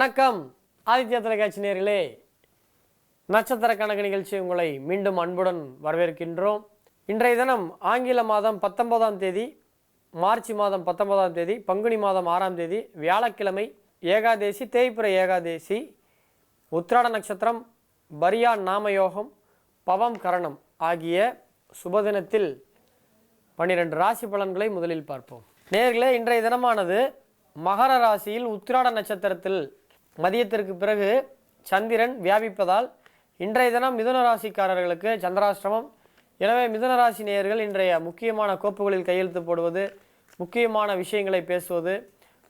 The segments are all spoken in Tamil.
வணக்கம் ஆதித்யா தொலைக்காட்சி நேயர்களே, நட்சத்திர கணக்கு நிகழ்ச்சி உங்களை மீண்டும் அன்புடன் வரவேற்கின்றோம். இன்றைய தினம் ஆங்கில மாதம் 19ஆம் தேதி, மார்ச் மாதம் 19ஆம் தேதி, பங்குனி மாதம் 6ஆம் தேதி, வியாழக்கிழமை, ஏகாதேசி, தேய்பிறை ஏகாதேசி, உத்திராட நட்சத்திரம், பரியா நாமயோகம், பவம் கரணம் ஆகிய சுபதினத்தில் 12 ராசி பலன்களை முதலில் பார்ப்போம். நேயர்களே, இன்றைய தினமானது மகர ராசியில் உத்திராட நட்சத்திரத்தில் மதியத்திற்கு பிறகு சந்திரன் வியாபிப்பதால் இன்றைய தினம் மிதுன ராசிக்காரர்களுக்கு சந்திராஷ்டமம். எனவே மிதுன ராசி நேயர்கள் இன்றைய முக்கியமான கோப்புகளில் கையெழுத்து போடுவது, முக்கியமான விஷயங்களை பேசுவது,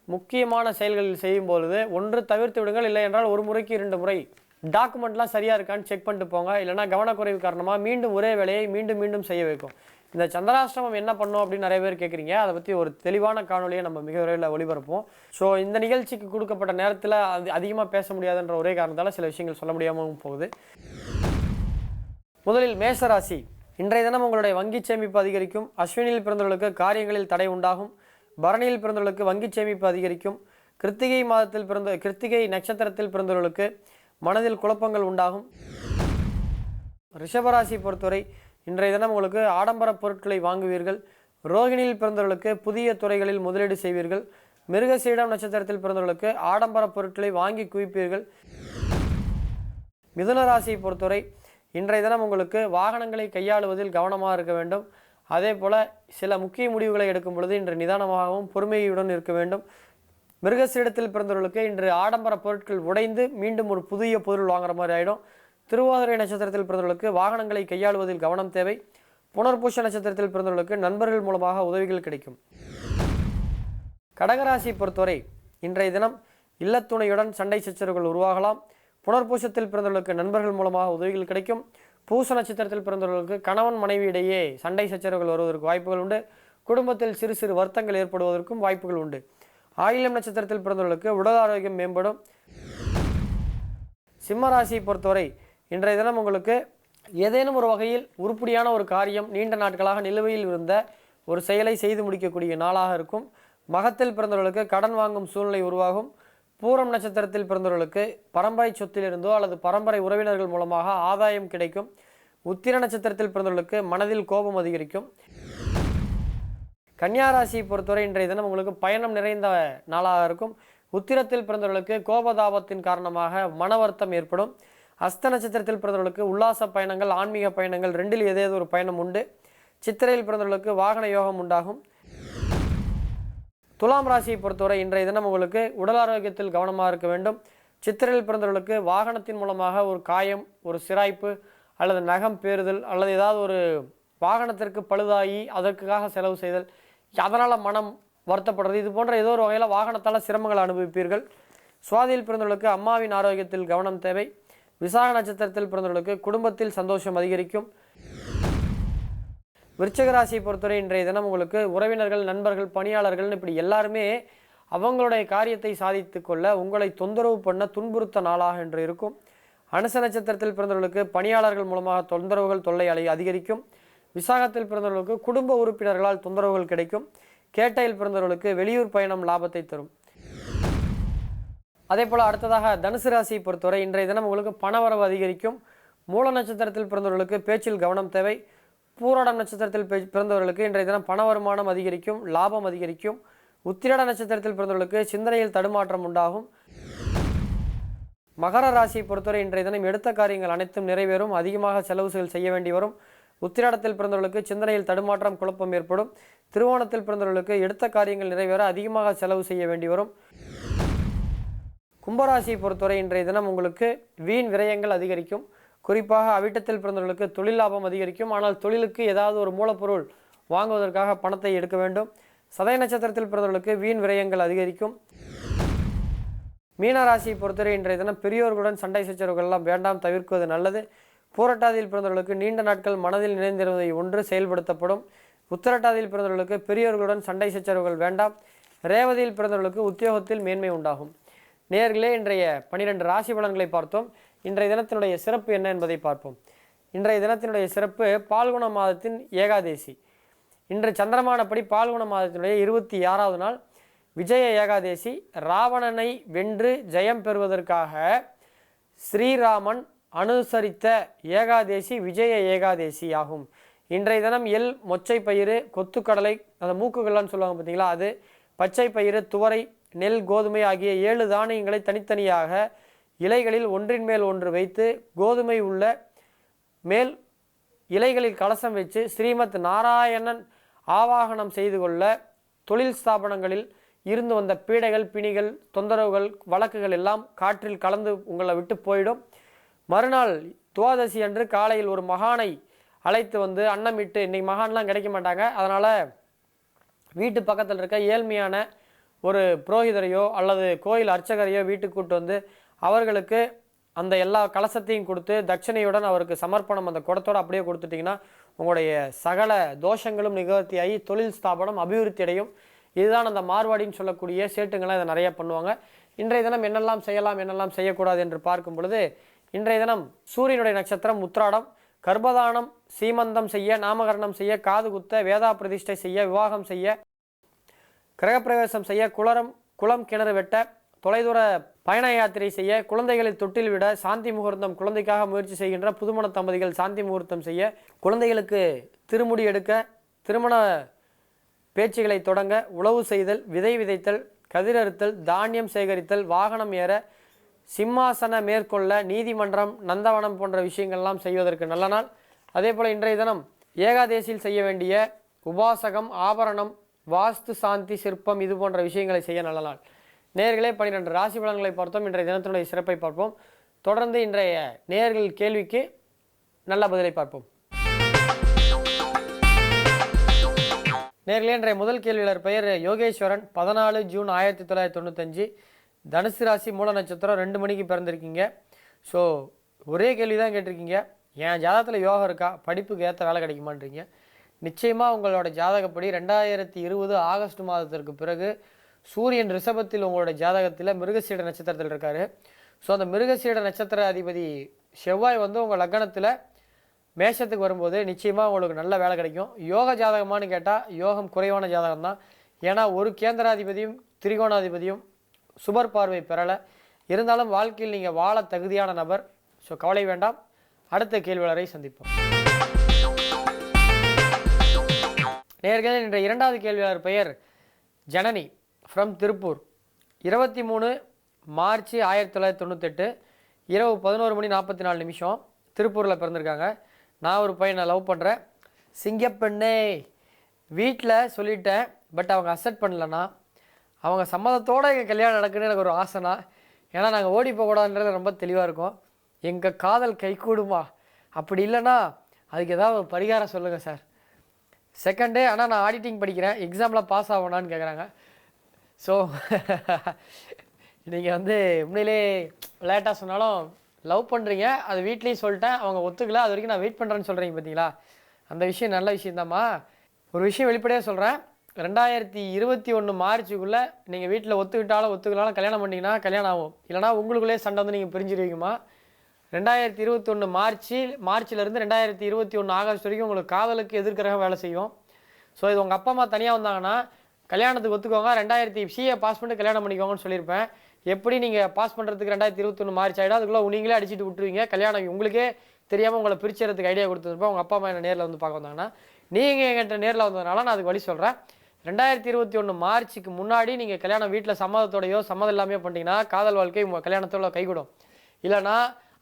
முக்கியமான செயல்களில் செய்யும் பொழுது ஒன்று தவிர்த்து விடுங்கள். இல்லை என்றால் ஒரு முறைக்கு 2 முறை டாக்குமெண்ட்லாம் சரியாக இருக்கான்னு செக் பண்ணிட்டு போங்க. இல்லைனா கவனக்குறைவு காரணமாக மீண்டும் ஒரே வேலையை மீண்டும் மீண்டும் செய்ய வைக்கும். இந்த சந்திராஷ்டமம் என்ன பண்ணும் அப்படின்னு நிறைய பேர் கேட்குறீங்க. அதை பற்றி ஒரு தெளிவான காணொலியை நம்ம மிக விரைவில் ஒளிபரப்போம். ஸோ இந்த நிகழ்ச்சிக்கு கொடுக்கப்பட்ட நேரத்தில் அதிகமாக பேச முடியாதுன்ற ஒரே காரணத்தால் சில விஷயங்கள் சொல்ல முடியாமல் போகுது. முதலில் மேசராசி. இன்றைய தினம் உங்களுடைய வங்கி சேமிப்பு அதிகரிக்கும். அஸ்வினியில் பிறந்தவர்களுக்கு காரியங்களில் தடை உண்டாகும். பரணியில் பிறந்தவர்களுக்கு வங்கி சேமிப்பு அதிகரிக்கும். கிருத்திகை நட்சத்திரத்தில் பிறந்தவர்களுக்கு மனதில் குழப்பங்கள் உண்டாகும். ரிஷபராசி பொறுத்தவரை இன்றைய தினம் உங்களுக்கு ஆடம்பர பொருட்களை வாங்குவீர்கள். ரோகிணியில் பிறந்தவர்களுக்கு புதிய துறைகளில் முதலீடு செய்வீர்கள். மிருகசீடம் நட்சத்திரத்தில் பிறந்தவர்களுக்கு ஆடம்பர பொருட்களை வாங்கி குவிப்பீர்கள். மிதுன ராசியை பொறுத்தவரை இன்றைய தினம் உங்களுக்கு வாகனங்களை கையாளுவதில் கவனமாக இருக்க வேண்டும். அதே போல் சில முக்கிய முடிவுகளை எடுக்கும் பொழுது இன்று நிதானமாகவும் பொறுமையுடன் இருக்க வேண்டும். மிருகசீடத்தில் பிறந்தவர்களுக்கு இன்று ஆடம்பர பொருட்கள் உடைந்து மீண்டும் ஒரு புதிய பொருள் வாங்குற மாதிரி ஆகிடும். திருவாதிரை நட்சத்திரத்தில் பிறந்தவர்களுக்கு வாகனங்களை கையாளுவதில் கவனம் தேவை. புனர்பூச நட்சத்திரத்தில் பிறந்தவர்களுக்கு நண்பர்கள் மூலமாக உதவிகள் கிடைக்கும். கடகராசி பொறுத்தவரை இன்றைய தினம் இல்லத்துணையுடன் சண்டை சச்சரவுகள் உருவாகலாம். புனர்பூசத்தில் பிறந்தவர்களுக்கு நண்பர்கள் மூலமாக உதவிகள் கிடைக்கும். பூச நட்சத்திரத்தில் பிறந்தவர்களுக்கு கணவன் மனைவி இடையே சண்டை சச்சரவுகள் வருவதற்கு வாய்ப்புகள் உண்டு. குடும்பத்தில் சிறு சிறு வருத்தங்கள் ஏற்படுவதற்கும் வாய்ப்புகள் உண்டு. ஆயில்யம் நட்சத்திரத்தில் பிறந்தவர்களுக்கு உடல் ஆரோக்கியம் மேம்படும். சிம்மராசியை பொறுத்தவரை இன்றைய தினம் உங்களுக்கு ஏதேனும் ஒரு வகையில் உருப்படியான ஒரு காரியம், நீண்ட நாட்களாக நிலுவையில் இருந்த ஒரு செயலை செய்து முடிக்கக்கூடிய நாளாக இருக்கும். மகத்தில் பிறந்தவர்களுக்கு கடன் வாங்கும் சூழ்நிலை உருவாகும். பூரம் நட்சத்திரத்தில் பிறந்தவர்களுக்கு பரம்பரை சொத்திலிருந்தோ அல்லது பரம்பரை உறவினர்கள் மூலமாக ஆதாயம் கிடைக்கும். உத்திர நட்சத்திரத்தில் பிறந்தவர்களுக்கு மனதில் கோபம் அதிகரிக்கும். கன்னியாராசியை பொறுத்தவரை இன்றைய தினம் உங்களுக்கு பயணம் நிறைந்த நாளாக இருக்கும். உத்திரத்தில் பிறந்தவர்களுக்கு கோபதாபத்தின் காரணமாக மன வருத்தம் ஏற்படும். அஸ்த நட்சத்திரத்தில் பிறந்தவர்களுக்கு உல்லாச பயணங்கள், ஆன்மீக பயணங்கள், ரெண்டில் ஏதேதோ ஒரு பயணம் உண்டு. சித்திரையில் பிறந்தவர்களுக்கு வாகன யோகம் உண்டாகும். துலாம் ராசியை பொறுத்தவரை இன்றைய தினம் உங்களுக்கு உடல் ஆரோக்கியத்தில் கவனமாக இருக்க வேண்டும். சித்திரையில் பிறந்தவர்களுக்கு வாகனத்தின் மூலமாக ஒரு காயம், ஒரு சிராய்ப்பு அல்லது நகம் பேறுதல் அல்லது ஏதாவது ஒரு வாகனத்திற்கு பழுதாகி அதற்காக செலவு செய்தல், அதனால் மனம் வருத்தப்படுறது, இது போன்ற ஏதோ ஒரு வகையில் வாகனத்தால் சிரமங்களை அனுபவிப்பீர்கள். சுவாதியில் பிறந்தவர்களுக்கு அம்மாவின் ஆரோக்கியத்தில் கவனம் தேவை. விசாக நட்சத்திரத்தில் பிறந்தவர்களுக்கு குடும்பத்தில் சந்தோஷம் அதிகரிக்கும். விருச்சிக ராசியை பொறுத்தவரை இன்றைய தினம் உங்களுக்கு உறவினர்கள், நண்பர்கள், பணியாளர்கள்னு இப்படி எல்லாருமே அவங்களுடைய காரியத்தை சாதித்து கொள்ள உங்களை தொந்தரவு பண்ண துன்புறுத்த நாளாக என்று இருக்கும். அனுச நட்சத்திரத்தில் பிறந்தவர்களுக்கு பணியாளர்கள் மூலமாக தொந்தரவுகள், தொல்லை அதிகரிக்கும். விசாகத்தில் பிறந்தவர்களுக்கு குடும்ப உறுப்பினர்களால் தொந்தரவுகள் கிடைக்கும். கேட்டையில் பிறந்தவர்களுக்கு வெளியூர் பயணம் லாபத்தை தரும். அதே போல் அடுத்ததாக தனுசு ராசியை பொறுத்தவரை இன்றைய தினம் உங்களுக்கு பணவரவு அதிகரிக்கும். மூல நட்சத்திரத்தில் பிறந்தவர்களுக்கு பேச்சில் கவனம் தேவை. பூராடம் நட்சத்திரத்தில் பிறந்தவர்களுக்கு இன்றைய தினம் பண வருமானம் அதிகரிக்கும், லாபம் அதிகரிக்கும். உத்திராட நட்சத்திரத்தில் பிறந்தவர்களுக்கு சிந்தனையில் தடுமாற்றம் உண்டாகும். மகர ராசியை பொறுத்தவரை இன்றைய தினம் எடுத்த காரியங்கள் அனைத்தும் நிறைவேறும். அதிகமாக செலவுகள் செய்ய வேண்டி வரும். உத்திராடத்தில் பிறந்தவர்களுக்கு சிந்தனையில் தடுமாற்றம், குழப்பம் ஏற்படும். திருவோணத்தில் பிறந்தவர்களுக்கு எடுத்த காரியங்கள் நிறைவேற அதிகமாக செலவு செய்ய வேண்டி வரும். கும்பராசியை பொறுத்தவரை இன்றைய தினம் உங்களுக்கு வீண் விரயங்கள் அதிகரிக்கும். குறிப்பாக அவிட்டத்தில் பிறந்தவர்களுக்கு தொழில் லாபம் அதிகரிக்கும். ஆனால் தொழிலுக்கு ஏதாவது ஒரு மூலப்பொருள் வாங்குவதற்காக பணத்தை எடுக்க வேண்டும். சதய நட்சத்திரத்தில் பிறந்தவர்களுக்கு வீண் விரயங்கள் அதிகரிக்கும். மீனராசியை பொறுத்தவரை இன்றைய தினம் பெரியோர்களுடன் சண்டை சச்சரவுகள்லாம் வேண்டாம், தவிர்க்குவது நல்லது. பூரட்டாதியில் பிறந்தவர்களுக்கு நீண்ட நாட்கள் மனதில் நினைந்திருந்ததை ஒன்று செயல்படுத்தப்படும். உத்திரட்டாதியில் பிறந்தவர்களுக்கு பெரியோர்களுடன் சண்டை சச்சரவுகள் வேண்டாம். ரேவதியில் பிறந்தவர்களுக்கு உத்தியோகத்தில் மேன்மை உண்டாகும். நேர்களே, இன்றைய 12 ராசி பலன்களை பார்த்தோம். இன்றைய தினத்தினுடைய சிறப்பு என்ன என்பதை பார்ப்போம். இன்றைய தினத்தினுடைய சிறப்பு பால்குண மாதத்தின் ஏகாதேசி. இன்று சந்திரமானப்படி பால்குண மாதத்தினுடைய 26வது நாள். விஜய ஏகாதேசி ராவணனை வென்று ஜெயம் பெறுவதற்காக ஸ்ரீராமன் அனுசரித்த ஏகாதேசி விஜய ஏகாதேசி ஆகும். இன்றைய தினம் எள், மொச்சை பயிறு, கொத்துக்கடலை, அந்த மூக்குகள்லாம் சொல்லுவாங்க பார்த்தீங்களா, அது பச்சை பயிறு, துவரை, நெல், கோதுமை ஆகிய 7 தானியங்களை தனித்தனியாக இலைகளில் ஒன்றின் மேல் ஒன்று வைத்து கோதுமை உள்ள மேல் இலைகளில் கலசம் வச்சு ஸ்ரீமத் நாராயணன் ஆவாகனம் செய்து கொள்ள தொழில் ஸ்தாபனங்களில் இருந்து வந்த பீடைகள், பிணிகள், தொந்தரவுகள், வழக்குகள் எல்லாம் காற்றில் கலந்து உங்களை விட்டு போயிடும். மறுநாள் துவாதசி அன்று காலையில் ஒரு மகானை அழைத்து வந்து அன்னமிட்டு, இன்றைக்கி மகான்லாம் கிடைக்க மாட்டாங்க, அதனால் வீட்டு பக்கத்தில் இருக்க ஏழ்மையான ஒரு புரோகிதரையோ அல்லது கோயில் அர்ச்சகரையோ வீட்டுக்கு கூட்டு வந்து அவர்களுக்கு அந்த எல்லா கலசத்தையும் கொடுத்து தட்சணையுடன் அவருக்கு சமர்ப்பணம் அந்த குடத்தோடு அப்படியே கொடுத்துட்டிங்கன்னா உங்களுடைய சகல தோஷங்களும் நிவர்த்தியாகி தொழில் ஸ்தாபனம் அபிவிருத்தி அடையும். இதுதான் அந்த மார்வாடின்னு சொல்லக்கூடிய சேட்டுங்கள்லாம் இதை நிறைய பண்ணுவாங்க. இன்றைய தினம் என்னெல்லாம் செய்யலாம், என்னெல்லாம் செய்யக்கூடாது என்று பார்க்கும் பொழுது, இன்றைய தினம் சூரியனுடைய நட்சத்திரம் உத்திராடம். கர்ப்பதானம், சீமந்தம் செய்ய, நாமகரணம் செய்ய, காது குத்த, வேதா பிரதிஷ்டை செய்ய, விவாகம் செய்ய, கிரகப்பிரவேசம் செய்ய, குளம் கிணறு வெட்ட, தொலைதூர பயண யாத்திரை செய்ய, குழந்தைகளை தொட்டில் விட, சாந்தி முகூர்த்தம், குழந்தைக்காக முயற்சி செய்கின்ற புதுமண தம்பதிகள் சாந்தி முகூர்த்தம் செய்ய, குழந்தைகளுக்கு திருமுடி எடுக்க, திருமண பேச்சுகளை தொடங்க, உழவு செய்தல், விதை விதைத்தல், கதிரறுத்தல், தானியம் சேகரித்தல், வாகனம் ஏற, சிம்மாசன மேற்கொள்ள, நீதிமன்றம், நந்தவனம் போன்ற விஷயங்கள்லாம் செய்வதற்கு நல்ல நாள். அதே போல் இன்றைய தினம் ஏகாதேசியில் செய்ய வேண்டிய உபாசகம், ஆபரணம், வாஸ்து சாந்தி, சிற்பம் இது போன்ற விஷயங்களை செய்ய நல்ல நாள். நேர்களே 12 ராசி பலன்களை பார்த்தோம். இன்றைய தினத்தினுடைய சிறப்பை பார்ப்போம். தொடர்ந்து இன்றைய நேர்கள் கேள்விக்கு நல்ல பதிலை பார்ப்போம். நேர்களே, இன்றைய முதல் கேள்வியாளர் பெயர் யோகேஸ்வரன். 14 ஜூன் 1995, தனுசு ராசி, மூல நட்சத்திரம், 2 மணிக்கு பிறந்திருக்கீங்க. ஸோ ஒரே கேள்வி தான் கேட்டிருக்கீங்க, என் ஜாதகத்தில் யோகம் இருக்கா, படிப்புக்கு ஏற்ற வேலை கிடைக்குமான்றீங்க. நிச்சயமாக உங்களோட ஜாதகப்படி 2020 ஆகஸ்ட் மாதத்திற்கு பிறகு சூரியன் ரிஷபத்தில் உங்களோட ஜாதகத்தில் மிருகசீட நட்சத்திரத்தில் இருக்கார். ஸோ அந்த மிருகசீட நட்சத்திர அதிபதி செவ்வாய் வந்து உங்கள் லக்னத்தில் மேஷத்துக்கு வரும்போது நிச்சயமாக உங்களுக்கு நல்ல வேலை கிடைக்கும். யோக ஜாதகமானு கேட்டால் யோகம் குறைவான ஜாதகம் தான். ஏன்னா ஒரு கேந்திராதிபதியும் திரிகோணாதிபதியும் சுபர் பார்வை பெறலை. இருந்தாலும் வாழ்க்கையில் நீங்கள் வாழ தகுதியான நபர். ஸோ கவலை வேண்டாம். அடுத்த கேள்வியாளரை சந்திப்போம். நேயர்களே, இன்றைய இரண்டாவது கேள்வியாளர் பெயர் ஜனனி ஃப்ரம் திருப்பூர். 23 மார்ச் 1998 இரவு 11:44 திருப்பூரில் பிறந்திருக்காங்க. நான் ஒரு பையனை லவ் பண்ணுறேன். சிங்கப்பெண்ணே வீட்டில் சொல்லிட்டேன், பட் அவங்க அக்செப்ட் பண்ணலண்ணா. அவங்க சம்மதத்தோடு எங்கள் கல்யாணம் நடக்குன்னு எனக்கு ஒரு ஆசைனா. ஏன்னா நாங்கள் ஓடி போகக்கூடாதுன்றது ரொம்ப தெளிவாக இருக்கும். எங்கள் காதல் கைகூடுமா, அப்படி இல்லைன்னா அதுக்கு ஏதாவது ஒரு பரிகாரம் சொல்லுங்கள் சார். செகண்டு, ஆனால் நான் ஆடிட்டிங் படிக்கிறேன், எக்ஸாமில் பாஸ் ஆகணான்னு கேட்குறாங்க. ஸோ நீங்கள் வந்து உண்மையிலே லேட்டாக சொன்னாலும் லவ் பண்ணுறீங்க, அது வீட்லேயும் சொல்லிட்டேன், அவங்க ஒத்துக்கல, அது வரைக்கும் நான் வெயிட் பண்ணுறேன்னு சொல்கிறீங்க பார்த்தீங்களா, அந்த விஷயம் நல்ல விஷயந்தாம்மா. ஒரு விஷயம் வெளிப்படையாக சொல்கிறேன், 2021 மார்ச்சுக்குள்ளே நீங்கள் வீட்டில் ஒத்துக்கிட்டாலும் ஒத்துக்கலாலும் கல்யாணம் பண்ணிங்கன்னா கல்யாணம் ஆகும். இல்லைனா உங்களுக்குள்ளே சண்டை வந்து நீங்கள் பிரிஞ்சிருவீங்கம்மா. 2021 மார்ச்சிலேருந்து 2021 ஆகஸ்ட் வரைக்கும் உங்களுக்கு காதலுக்கு எதிர்க்கிறக வேலை செய்யும். ஸோ இது உங்கள் அப்பா அம்மா தனியாக வந்தாங்கன்னா கல்யாணத்துக்கு ஒத்துக்கோங்க, 2000 சிஏ பாஸ் பண்ணிட்டு கல்யாணம் பண்ணிக்கோங்கன்னு சொல்லியிருப்பேன். எப்படி நீங்கள் பாஸ் பண்ணுறதுக்கு 2021 மார்ச் ஆகிடும், அதுக்குள்ளே நீங்களே அடிச்சுட்டு விட்டுருவீங்க. கல்யாணம் உங்களுக்கே தெரியாமல் உங்களை பிரிச்சறதுக்கு ஐடியா கொடுத்துருப்பேன். உங்கள் அப்பா அம்மா என்ன நேரில் வந்து பார்க்க வந்தாங்கன்னா, நீங்கள் என்கிட்ட நேரில் வந்ததுனால நான் அதுக்கு வழி சொல்கிறேன். 2021 மார்ச்சுக்கு முன்னாடி நீங்கள் கல்யாணம் வீட்டில் சம்மதத்தோடையோ சம்மதம் இல்லாமையோ பண்ணிட்டீங்கன்னா காதல் வாழ்க்கை உங்கள் கல்யாணத்தோட கைகூடும். இல்லைனா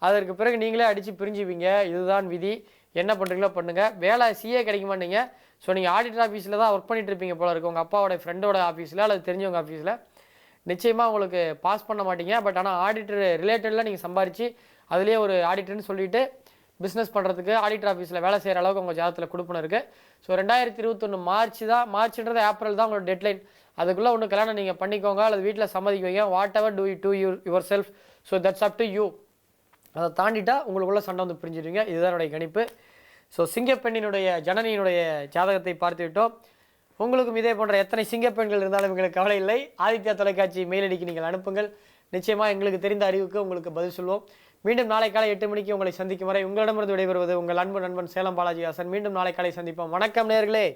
அதற்கு பிறகு நீங்களே அடித்து பிரிஞ்சுவீங்க. இதுதான் விதி. என்ன பண்ணுறீங்களோ பண்ணுங்கள். வேலை சிஏ கிடைக்க மாட்டீங்க. ஸோ நீங்கள் ஆடிட்டர் ஆஃபீஸில் தான் ஒர்க் பண்ணிட்டு இருப்பீங்க போல இருக்குது, உங்கள் அப்பாவோட ஃப்ரெண்டோட ஆஃபீஸில் அல்லது தெரிஞ்சவங்க ஆஃபீஸில். நிச்சயமாக உங்களுக்கு பாஸ் பண்ண மாட்டீங்க. பட் ஆனால் ஆடிட்டர் ரிலேட்டடில் நீங்கள் சம்பாரித்து அதுலேயே ஒரு ஆடிட்டர்னு சொல்லிவிட்டு பிஸ்னஸ் பண்ணுறதுக்கு ஆடிட்டர் ஆஃபீஸில் வேலை செய்கிற அளவுக்கு உங்கள் ஜாதகத்தில் கொடுப்பன இருக்குது. ஸோ 2021 மார்ச்ன்றது ஏப்ரல் தான் உங்களோட டெட்லைன். அதுக்குள்ளே ஒன்று கல்யாணம் நீங்கள் பண்ணிக்கோங்க அல்லது வீட்டில் சம்மதிக்குவீங்க. Whatever do to yourself. So that's up to you. அதை தாண்டிட்டா உங்களுக்குள்ள சண்டை வந்து பிரிஞ்சிடுவீங்க. இதுதான் என்னுடைய கணிப்பு. ஸோ சிங்கப்பெண்ணினுடைய ஜனனியினுடைய ஜாதகத்தை பார்த்து விட்டோம். உங்களுக்கும் இதே போன்ற எத்தனை சிங்கப்பெண்கள் இருந்தாலும் எங்களுக்கு கவலை இல்லை. ஆதித்யா தொலைக்காட்சி மெயில் ஐடிக்கு நீங்கள் அனுப்புங்கள். நிச்சயமாக எங்களுக்கு தெரிந்த அறிவுக்கு உங்களுக்கு பதில் சொல்வோம். மீண்டும் நாளை காலை 8 மணிக்கு உங்களை சந்திக்கும் வரை உங்களிடமிருந்து விடைபெறுவது உங்கள் அன்பு நண்பன் சேலம் பாலாஜி ஹாசன். மீண்டும் நாளை காலை சந்திப்போம். வணக்கம் நேயர்களே.